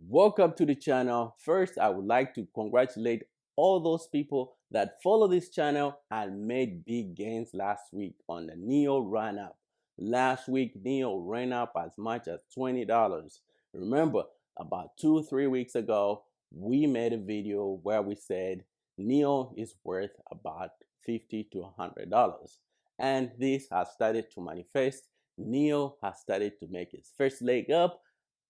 Welcome to the channel. First, I would like to congratulate all those people that follow this channel and made big gains last week on the NIO run up. Last week, NIO ran up as much as $20. Remember, about 2-3 weeks ago, we made a video where we said NIO is worth about $50 to $100. And this has started to manifest. NIO has started to make its first leg up,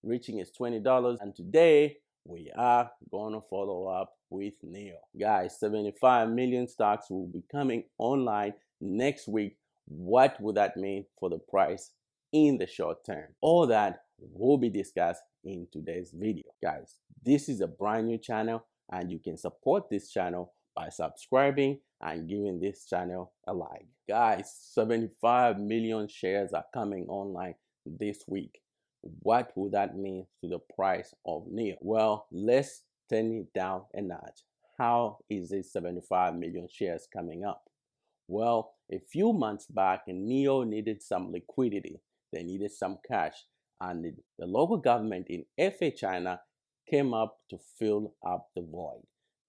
reaching its $20, and today we are going to follow up with NIO. Guys, 75 million stocks will be coming online next week. What would that mean for the price in the short term? All that will be discussed in today's video. Guys, this is a brand new channel and you can support this channel by subscribing and giving this channel a like. Guys, 75 million shares are coming online this week. What would that mean to the price of NIO? Well, let's turn it down a notch. How is this 75 million shares coming up? Well, a few months back, NIO needed some liquidity. They needed some cash, and the local government in Heifer, China came up to fill up the void.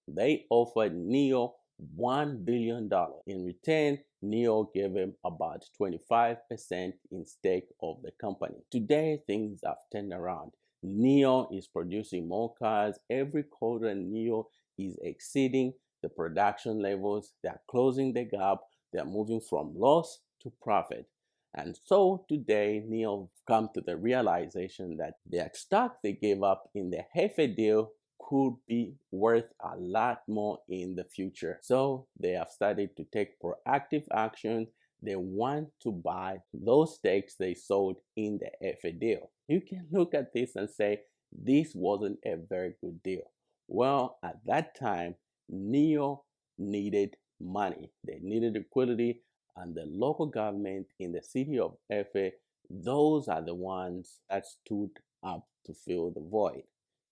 They offered NIO $1 billion. In return, NIO gave him about 25% in stake of the company. Today, things have turned around. NIO is producing more cars. Every quarter, NIO is exceeding the production levels. They are closing the gap. They are moving from loss to profit. And so today, NIO come to the realization that the stock they gave up in the Heifer deal could be worth a lot more in the future. So they have started to take proactive action. They want to buy those stakes they sold in the Heifer deal. You can look at this and say, this wasn't a very good deal. Well, at that time, NIO needed money. They needed liquidity, and the local government in the city of Heifer, those are the ones that stood up to fill the void,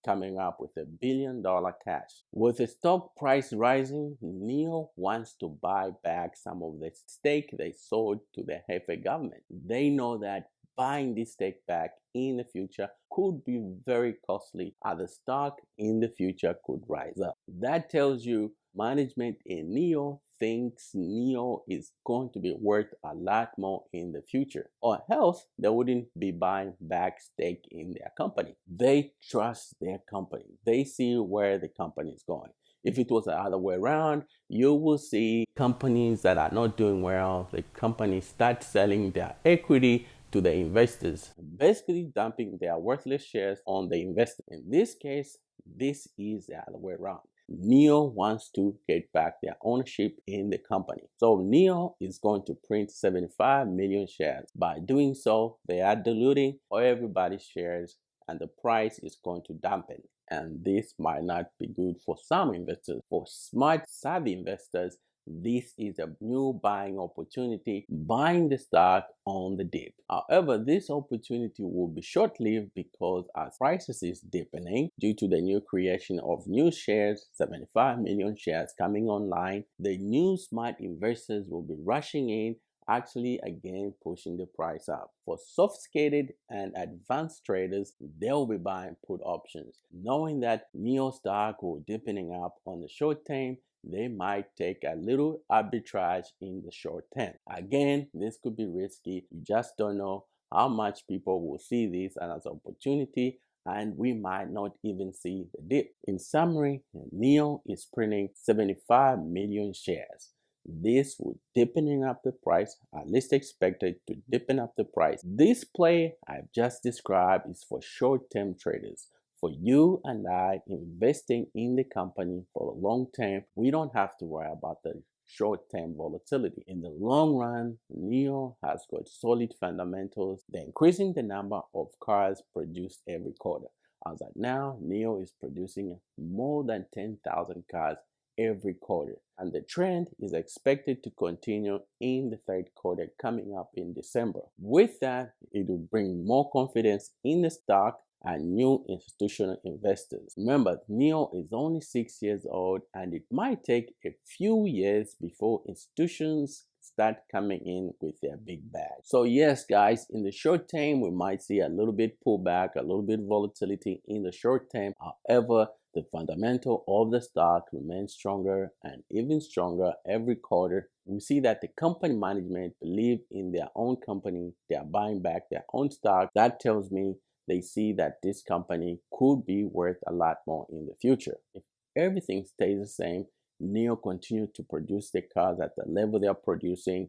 coming up with $1 billion cash. With the stock price rising, NIO wants to buy back some of the stake they sold to the Heifer government. They know that buying this stake back in the future could be very costly, as the stock in the future could rise up. That tells you management in NIO thinks NIO is going to be worth a lot more in the future, or else they wouldn't be buying back stake in their company. They trust their company. They see where the company is going. If it was the other way around, you will see companies that are not doing well, the companies start selling their equity to the investors, basically dumping their worthless shares on the investor. In this case, this is the other way around. NIO wants to get back their ownership in the company. So NIO is going to print 75 million shares. By doing so, they are diluting everybody's shares and the price is going to dampen. And this might not be good for some investors. For smart, savvy investors, this is a new buying opportunity, buying the stock on the dip. However, this opportunity will be short-lived because as prices is deepening due to the new creation of new shares, 75 million shares coming online, the new smart investors will be rushing in, actually again pushing the price up. For sophisticated and advanced traders, they'll be buying put options, knowing that NIO stock will deepening up on the short term. They might take a little arbitrage in the short term. Again, this could be risky. You just don't know how much people will see this as an opportunity, and we might not even see the dip. In summary, NIO is printing 75 million shares. This would deepening up the price, at least expected to deepen up the price. This play I've just described is for short-term traders. For you and I investing in the company for the long term, we don't have to worry about the short-term volatility. In the long run, NIO has got solid fundamentals. They're increasing the number of cars produced every quarter. As of now, NIO is producing more than 10,000 cars every quarter, and the trend is expected to continue in the third quarter coming up in December. With that, it will bring more confidence in the stock and new institutional investors. Remember, NIO is only 6 years old and it might take a few years before institutions start coming in with their big bag. So yes, guys, in the short term, we might see a little bit pullback, a little bit volatility in the short term. However, the fundamental of the stock remains stronger and even stronger every quarter. We see that the company management believe in their own company. They are buying back their own stock. That tells me they see that this company could be worth a lot more in the future. If everything stays the same, NIO continue to produce the cars at the level they are producing,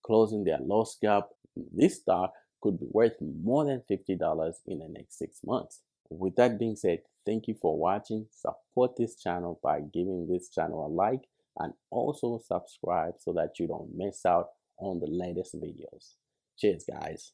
closing their loss gap, this stock could be worth more than $50 in the next 6 months. With that being said, thank you for watching. Support this channel by giving this channel a like and also subscribe so that you don't miss out on the latest videos. Cheers, guys.